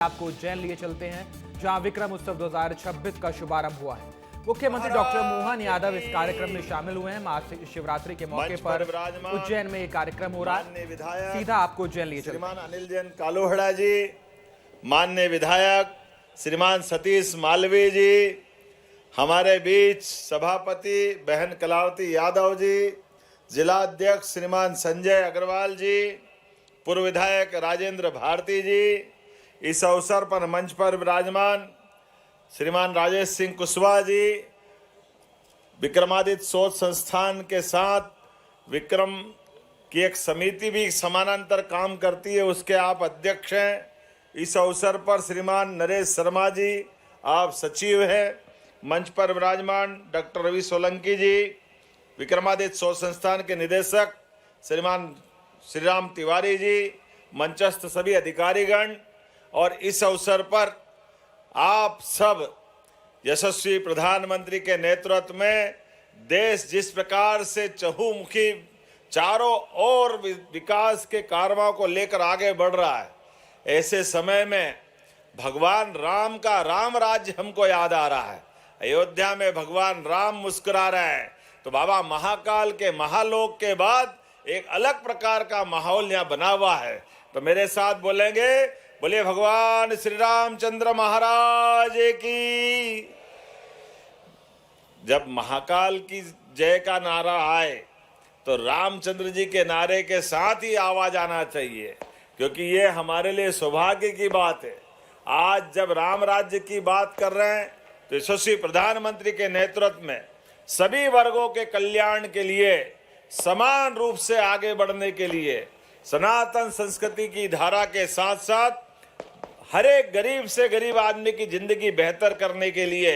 आपको उज्जैन लिए चलते हैं जहां विक्रम उत्सव 2026 का शुभारंभ हुआ है। मुख्यमंत्री डॉक्टर मोहन यादव इस कार्यक्रम में शामिल हुए हैं। महाशिवरात्रि के मौके पर उज्जैन में एक कार्यक्रम हो रहा है। सीधा आपको उज्जैन लिए चलते हैं। श्रीमान अनिल जैन कालोहड़ा जी, माननीय विधायक श्रीमान सतीश मालवीय जी, हमारे बीच सभापति बहन कलावती यादव जी, जिला अध्यक्ष श्रीमान संजय अग्रवाल जी, पूर्व विधायक राजेंद्र भारती जी, इस अवसर पर मंच पर विराजमान श्रीमान राजेश सिंह कुशवाहा जी, विक्रमादित्य शोध संस्थान के साथ विक्रम की एक समिति भी समानांतर काम करती है, उसके आप अध्यक्ष हैं। इस अवसर पर श्रीमान नरेश शर्मा जी, आप सचिव हैं। मंच पर विराजमान डॉक्टर रवि सोलंकी जी, विक्रमादित्य शोध संस्थान के निदेशक श्रीमान श्रीराम तिवारी जी, मंचस्थ सभी अधिकारीगण, और इस अवसर पर आप सब यशस्वी प्रधानमंत्री के नेतृत्व में देश जिस प्रकार से चहुमुखी चारों ओर विकास के कारवां को लेकर आगे बढ़ रहा है, ऐसे समय में भगवान राम का राम राज्य हमको याद आ रहा है। अयोध्या में भगवान राम मुस्कुरा रहे हैं, तो बाबा महाकाल के महालोक के बाद एक अलग प्रकार का माहौल यहाँ बना हुआ है। तो मेरे साथ बोलेंगे, बोलिए भगवान श्री रामचंद्र महाराज की। जब महाकाल की जय का नारा आए तो रामचंद्र जी के नारे के साथ ही आवाज आना चाहिए, क्योंकि ये हमारे लिए सौभाग्य की बात है। आज जब राम राज्य की बात कर रहे हैं तो यशस्वी प्रधानमंत्री के नेतृत्व में सभी वर्गों के कल्याण के लिए, समान रूप से आगे बढ़ने के लिए, सनातन संस्कृति की धारा के साथ साथ हर एक गरीब से गरीब आदमी की जिंदगी बेहतर करने के लिए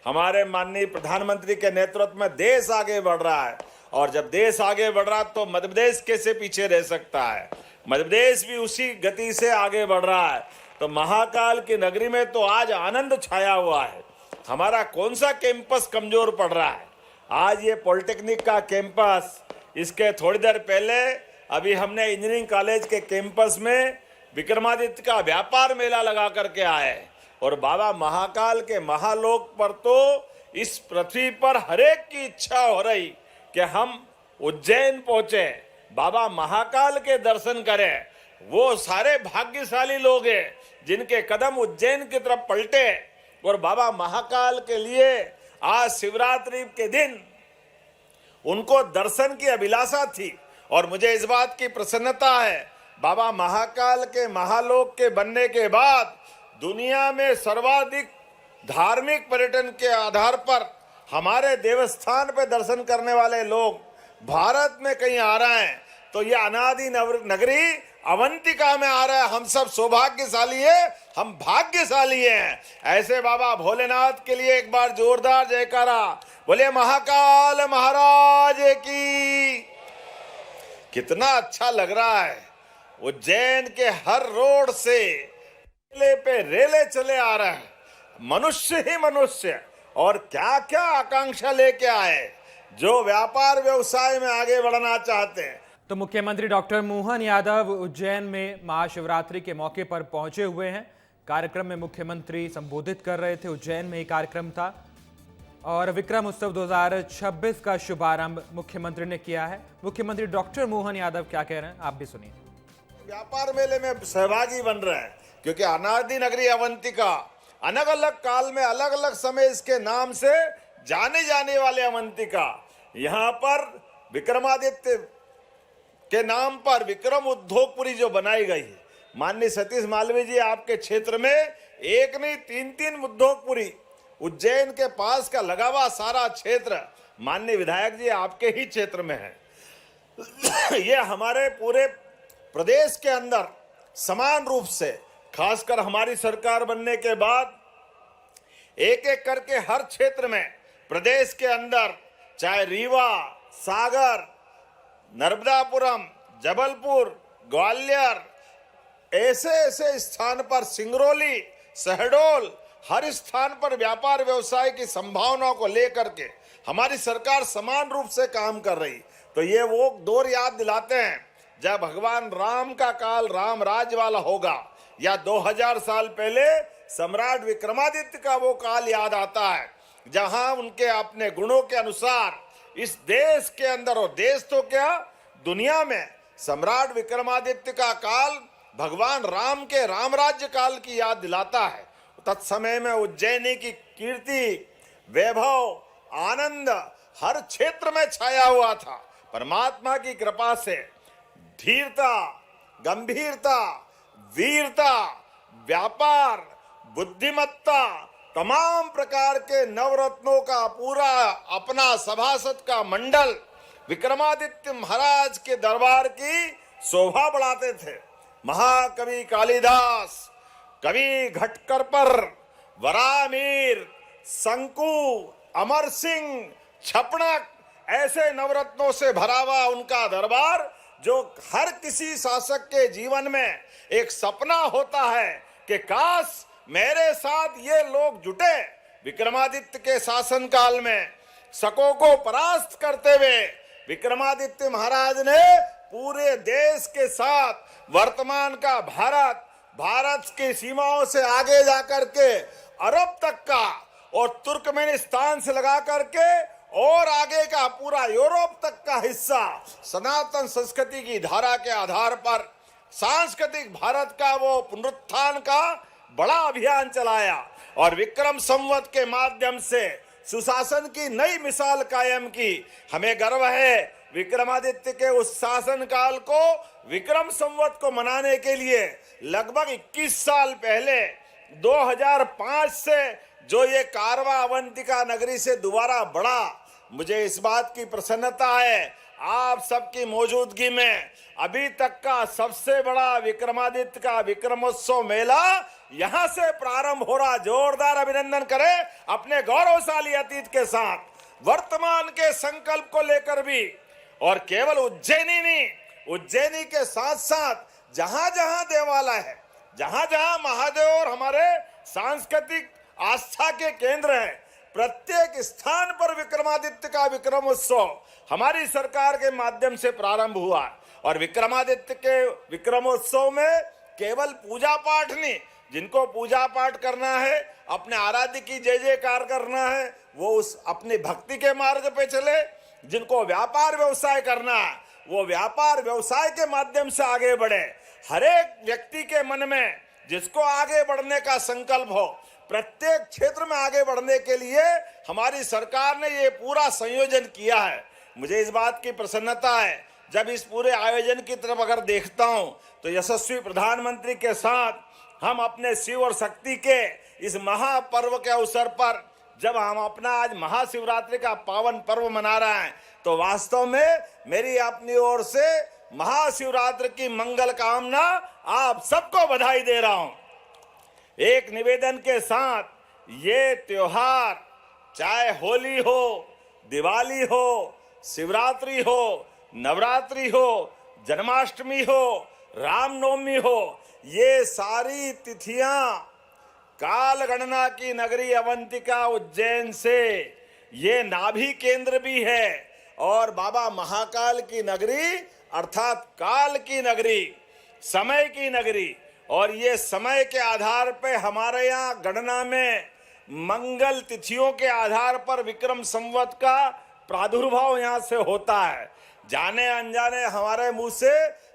हमारे माननीय प्रधानमंत्री के नेतृत्व में देश आगे बढ़ रहा है। और जब देश आगे बढ़ रहा है तो मध्य प्रदेश कैसे पीछे रह सकता है? मध्य प्रदेश भी उसी गति से आगे बढ़ रहा है। तो महाकाल की नगरी में तो आज आनंद छाया हुआ है। हमारा कौन सा कैंपस कमजोर पड़ रहा है? आज ये पॉलिटेक्निक का कैंपस, इसके थोड़ी देर पहले अभी हमने इंजीनियरिंग कॉलेज के कैंपस में विक्रमादित्य का व्यापार मेला लगा करके आए। और बाबा महाकाल के महालोक पर तो इस पृथ्वी पर हरेक की इच्छा हो रही कि हम उज्जैन पहुंचे, बाबा महाकाल के दर्शन करें। वो सारे भाग्यशाली लोग हैं जिनके कदम उज्जैन की तरफ पलटे और बाबा महाकाल के लिए आज शिवरात्रि के दिन उनको दर्शन की अभिलाषा थी। और मुझे इस बात की प्रसन्नता है, बाबा महाकाल के महालोक के बनने के बाद दुनिया में सर्वाधिक धार्मिक पर्यटन के आधार पर हमारे देवस्थान पर दर्शन करने वाले लोग भारत में कहीं आ रहे हैं, तो ये अनादि नगरी अवंतिका में आ रहा है। हम सब सौभाग्यशाली है, हम भाग्यशाली हैं। ऐसे बाबा भोलेनाथ के लिए एक बार जोरदार जयकारा, बोले महाकाल महाराज की। कितना अच्छा लग रहा है। उज्जैन के हर रोड से रेले पे रेले चले आ रहे हैं, मनुष्य ही मनुष्य, और क्या क्या आकांक्षा लेके आए, जो व्यापार व्यवसाय में आगे बढ़ना चाहते हैं। तो मुख्यमंत्री डॉक्टर मोहन यादव उज्जैन में महाशिवरात्रि के मौके पर पहुंचे हुए हैं। कार्यक्रम में मुख्यमंत्री संबोधित कर रहे थे। उज्जैन में एक कार्यक्रम था और विक्रम उत्सव 2026 का शुभारंभ मुख्यमंत्री ने किया है। मुख्यमंत्री डॉक्टर मोहन यादव क्या कह रहे हैं, आप भी सुनिए। व्यापार मेले में सहभागी बन रहे हैं, क्योंकि अनादि नगरी अवंतिका अलग अलग काल में अलग अलग समय इसके नाम से जाने जाने वाले अवंतिका, यहाँ पर विक्रमादित्य के नाम पर विक्रम उद्योगपुरी जो बनाई गई है, माननीय सतीश मालवीय जी, आपके क्षेत्र में एक नहीं तीन उद्योगपुरी, उज्जैन के पास का लगा हुआ सारा क्षेत्र माननीय विधायक जी आपके ही क्षेत्र में है। ये हमारे पूरे प्रदेश के अंदर समान रूप से, खासकर हमारी सरकार बनने के बाद एक एक करके हर क्षेत्र में प्रदेश के अंदर, चाहे रीवा, सागर, नर्मदापुरम, जबलपुर, ग्वालियर, ऐसे ऐसे स्थान पर, सिंगरौली, शहडोल, हर स्थान पर व्यापार व्यवसाय की संभावनाओं को लेकर के हमारी सरकार समान रूप से काम कर रही। तो ये वो दौर याद दिलाते हैं जब भगवान राम का काल राम राज्य वाला होगा। या 2000 साल पहले सम्राट विक्रमादित्य का वो काल याद आता है, जहां उनके अपने गुणों के अनुसार इस देश के अंदर, और देश तो क्या दुनिया में, सम्राट विक्रमादित्य का काल भगवान राम के राम राज्य काल की याद दिलाता है। तत्समय में उज्जैनी की कीर्ति, वैभव, आनंद हर क्षेत्र में छाया हुआ था। परमात्मा की कृपा से धीरता, गंभीरता, वीरता, व्यापार, बुद्धिमत्ता, तमाम प्रकार के नवरत्नों का पूरा अपना सभासद का मंडल विक्रमादित्य महाराज के दरबार की शोभा बढ़ाते थे। महाकवि कालिदास, कवि घटकर, वरामीर, शंकु, अमर सिंह, छपणक, ऐसे नवरत्नों से भरा हुआ उनका दरबार, जो हर किसी शासक के जीवन में एक सपना होता है कि काश मेरे साथ ये लोग जुटे। विक्रमादित्य के शासन काल में शकों को परास्त करते हुए विक्रमादित्य महाराज ने पूरे देश के साथ वर्तमान का भारत की सीमाओं से आगे जाकर के अरब तक का, और तुर्कमेनिस्तान से लगा करके और आगे का पूरा यूरोप तक का हिस्सा सनातन संस्कृति की धारा के आधार पर सांस्कृतिक भारत का वो पुनरुत्थान का बड़ा अभियान चलाया, और विक्रम संवत के माध्यम से सुशासन की नई मिसाल कायम की। हमें गर्व है विक्रमादित्य के उस शासन काल को, विक्रम संवत को मनाने के लिए लगभग 21 साल पहले 2005 से जो ये कारवा अवंतिका नगरी से दोबारा बढ़ा, मुझे इस बात की प्रसन्नता है आप सबकी मौजूदगी में अभी तक का सबसे बड़ा विक्रमादित्य का विक्रमोत्सव मेला यहां से प्रारंभ हो रहा। जोरदार अभिनंदन करें अपने गौरवशाली अतीत के साथ वर्तमान के संकल्प को लेकर भी। और केवल उज्जैनी नहीं, उज्जैनी के साथ साथ जहां जहां देवालय है, जहां जहां महादेव और हमारे सांस्कृतिक आस्था के केंद्र हैं, प्रत्येक स्थान पर विक्रमादित्य का विक्रमोत्सव हमारी सरकार के माध्यम से प्रारंभ हुआ। और विक्रमादित्य के विक्रमोत्सव में केवल पूजा पाठ नहीं, जिनको पूजा पाठ करना है, अपने आराध्य की जय जयकार करना है, वो उस अपनी भक्ति के मार्ग पे चले। जिनको व्यापार व्यवसाय करना है, वो व्यापार व्यवसाय के माध्यम से आगे बढ़े। हर एक व्यक्ति के मन में जिसको आगे बढ़ने का संकल्प हो, प्रत्येक क्षेत्र में आगे बढ़ने के लिए हमारी सरकार ने ये पूरा संयोजन किया है। मुझे इस बात की प्रसन्नता है, जब इस पूरे आयोजन की तरफ अगर देखता हूं तो यशस्वी प्रधानमंत्री के साथ हम अपने शिव और शक्ति के इस महापर्व के अवसर पर जब हम अपना आज महाशिवरात्रि का पावन पर्व मना रहे हैं, तो वास्तव में मेरी अपनी ओर से महाशिवरात्रि की मंगल कामना आप सबको बधाई दे रहा हूं। एक निवेदन के साथ, ये त्योहार चाहे होली हो, दिवाली हो, शिवरात्रि हो, नवरात्रि हो, जन्माष्टमी हो, रामनवमी हो, ये सारी तिथियां काल गणना की नगरी अवंतिका उज्जैन से ये नाभि केंद्र भी है, और बाबा महाकाल की नगरी अर्थात काल की नगरी, समय की नगरी। और ये समय के आधार पे हमारे यहाँ गणना में मंगल तिथियों के आधार पर विक्रम संवत का प्रादुर्भाव यहाँ से होता है। जाने अनजाने हमारे मुंह से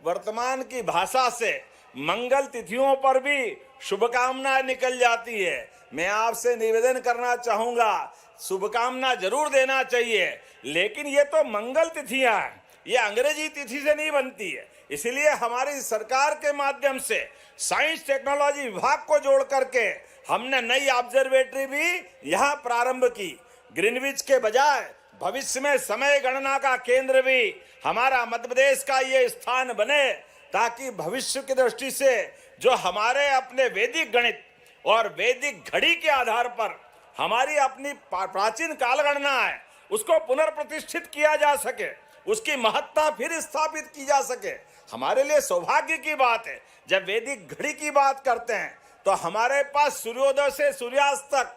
वर्तमान की भाषा से मंगल तिथियों पर भी शुभकामनाएं निकल जाती है। मैं आपसे निवेदन करना चाहूंगा, शुभकामना जरूर देना चाहिए, लेकिन ये तो मंगल तिथियां हैं, ये अंग्रेजी तिथि से नहीं बनती है। इसलिए हमारी सरकार के माध्यम से साइंस टेक्नोलॉजी विभाग को जोड़ करके हमने नई ऑब्जर्वेटरी भी यहाँ प्रारंभ की। ग्रीनविच के बजाय भविष्य में समय गणना का केंद्र भी हमारा मध्य प्रदेश का ये स्थान बने, ताकि भविष्य की दृष्टि से जो हमारे अपने वैदिक गणित और वैदिक घड़ी के आधार पर हमारी अपनी प्राचीन काल गणना है, उसको पुनर्प्रतिष्ठित किया जा सके, उसकी महत्ता फिर स्थापित की जा सके। हमारे लिए सौभाग्य की बात है, जब वैदिक घड़ी की बात करते हैं तो हमारे पास सूर्योदय से सूर्यास्त तक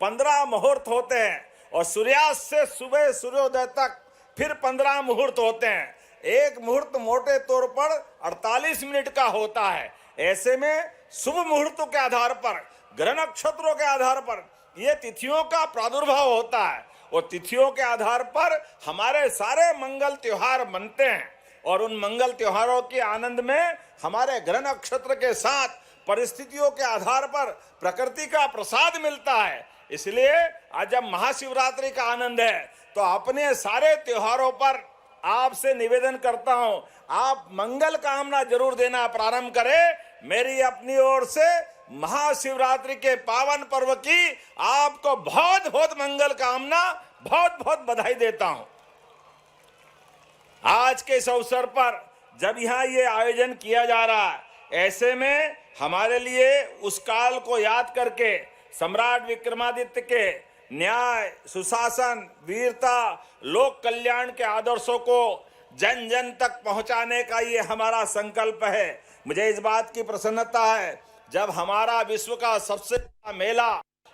15 मुहूर्त होते हैं, और सूर्यास्त से सुबह सूर्योदय तक फिर 15 मुहूर्त होते हैं। एक मुहूर्त मोटे तौर पर 48 मिनट का होता है। ऐसे में शुभ मुहूर्तों के आधार पर, ग्रह नक्षत्रों के आधार पर ये तिथियों का प्रादुर्भाव होता है और तिथियों के आधार पर हमारे सारे मंगल त्योहार बनते हैं और उन मंगल त्योहारों के आनंद में हमारे ग्रह नक्षत्र के साथ परिस्थितियों के आधार पर प्रकृति का प्रसाद मिलता है। इसलिए आज जब महाशिवरात्रि का आनंद है तो अपने सारे त्योहारों पर आपसे निवेदन करता हूं, आप मंगल कामना जरूर देना प्रारंभ करें। मेरी अपनी ओर से महाशिवरात्रि के पावन पर्व की आपको बहुत बहुत मंगल कामना, बहुत बहुत बधाई देता हूं। आज के इस अवसर पर जब यहाँ ये आयोजन किया जा रहा है, ऐसे में हमारे लिए उस काल को याद करके सम्राट विक्रमादित्य के न्याय, सुशासन, वीरता, लोक कल्याण के आदर्शों को जन जन तक पहुंचाने का ये हमारा संकल्प है। मुझे इस बात की प्रसन्नता है जब हमारा विश्व का सबसे बड़ा मेला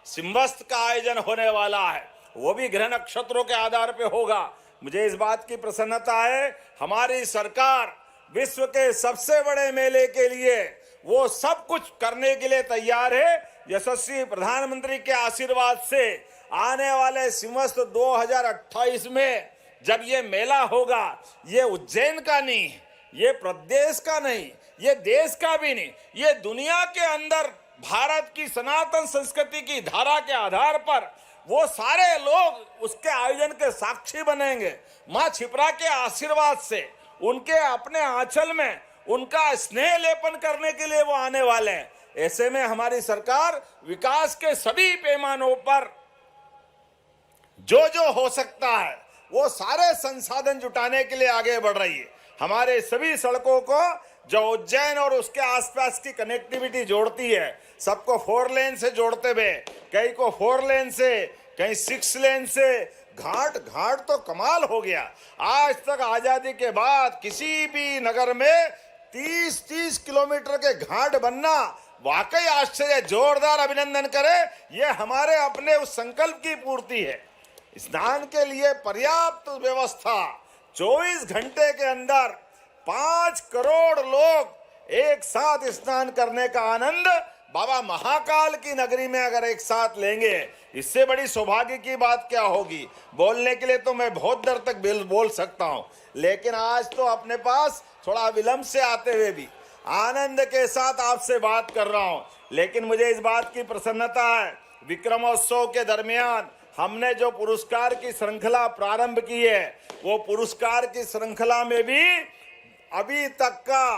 सिंहस्थ का आयोजन होने वाला है, वो भी ग्रह नक्षत्रों के आधार पे होगा। मुझे इस बात की प्रसन्नता है हमारी सरकार विश्व के सबसे बड़े मेले के लिए वो सब कुछ करने के लिए तैयार है। यशस्वी प्रधानमंत्री के आशीर्वाद से आने वाले सिंहस्थ 2028 में जब ये मेला होगा, ये उज्जैन का नहीं, ये प्रदेश का नहीं, ये देश का भी नहीं, ये दुनिया के अंदर भारत की सनातन संस्कृति की धारा के आधार पर वो सारे लोग उसके आयोजन के साक्षी बनेंगे। मां छिपरा के आशीर्वाद से उनके अपने आंचल में उनका स्नेह लेपन करने के लिए वो आने वाले हैं। ऐसे में हमारी सरकार विकास के सभी पैमानों पर जो जो हो सकता है वो सारे संसाधन जुटाने के लिए आगे बढ़ रही है। हमारे सभी सड़कों को जो उज्जैन और उसके आसपास की कनेक्टिविटी जोड़ती है, सबको 4 लेन से जोड़ते हुए, कहीं को 4 लेन से, कहीं 6 लेन से, घाट घाट तो कमाल हो गया। आज तक आजादी के बाद किसी भी नगर में 30-30 किलोमीटर के घाट बनना वाकई आश्चर्य। जोरदार अभिनंदन करें, ये हमारे अपने उस संकल्प की पूर्ति है। स्नान के लिए पर्याप्त व्यवस्था, 24 घंटे के अंदर 5 करोड़ लोग एक साथ स्नान करने का आनंद बाबा महाकाल की नगरी में अगर एक साथ लेंगे, इससे बड़ी सौभाग्य की बात क्या होगी। बोलने के लिए तो मैं बहुत देर तक बोल सकता हूं, लेकिन आज तो अपने पास थोड़ा विलंब से आते हुए भी आनंद के साथ आपसे बात कर रहा हूं। लेकिन मुझे इस बात की प्रसन्नता है, विक्रमोत्सव के दरमियान हमने जो पुरस्कार की श्रृंखला प्रारंभ की है, वो पुरस्कार की श्रृंखला में भी अभी तक का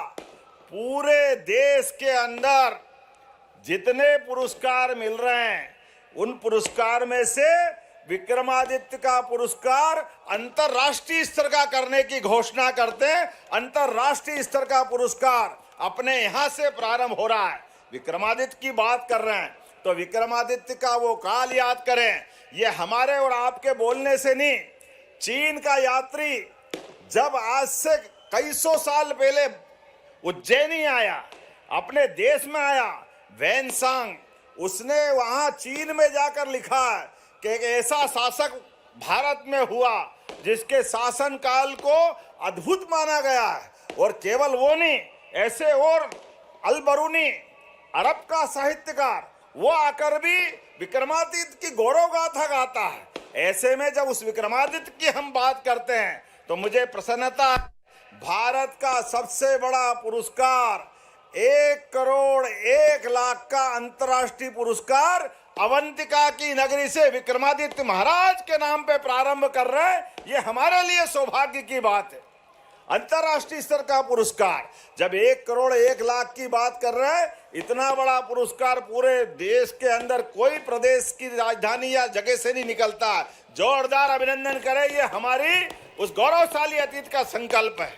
पूरे देश के अंदर जितने पुरस्कार मिल रहे हैं, उन पुरस्कार में से विक्रमादित्य का पुरस्कार अंतरराष्ट्रीय स्तर का करने की घोषणा करते हैं। अंतरराष्ट्रीय स्तर का पुरस्कार अपने यहां से प्रारंभ हो रहा है। विक्रमादित्य की बात कर रहे हैं तो विक्रमादित्य का वो काल याद करें। ये हमारे और आपके बोलने से नहीं, चीन का यात्री जब आज से कई सौ साल पहले उज्जैनी आया, अपने देश में आया, वैनसांग, उसने वहां चीन में जाकर लिखा है कि एक ऐसा शासक भारत में हुआ जिसके शासन काल को अद्भुत माना गया है। और केवल वो नहीं, ऐसे और अल-बरूनी अरब का साहित्यकार, वो आकर भी विक्रमादित्य की गौरव गाथा गाता है। ऐसे में जब उस विक्रमादित्य की हम बात करते हैं तो मुझे प्रसन्नता है। भारत का सबसे बड़ा पुरस्कार 1 करोड़ 1 लाख का अंतर्राष्ट्रीय पुरस्कार अवंतिका की नगरी से विक्रमादित्य महाराज के नाम पे प्रारंभ कर रहे हैं। ये हमारे लिए सौभाग्य की बात है। अंतर्राष्ट्रीय स्तर का पुरस्कार जब 1 करोड़ 1 लाख की बात कर रहे हैं, इतना बड़ा पुरस्कार पूरे देश के अंदर कोई प्रदेश की राजधानी या जगह से नहीं निकलता। जोरदार अभिनंदन करें, ये हमारी उस गौरवशाली अतीत का संकल्प है।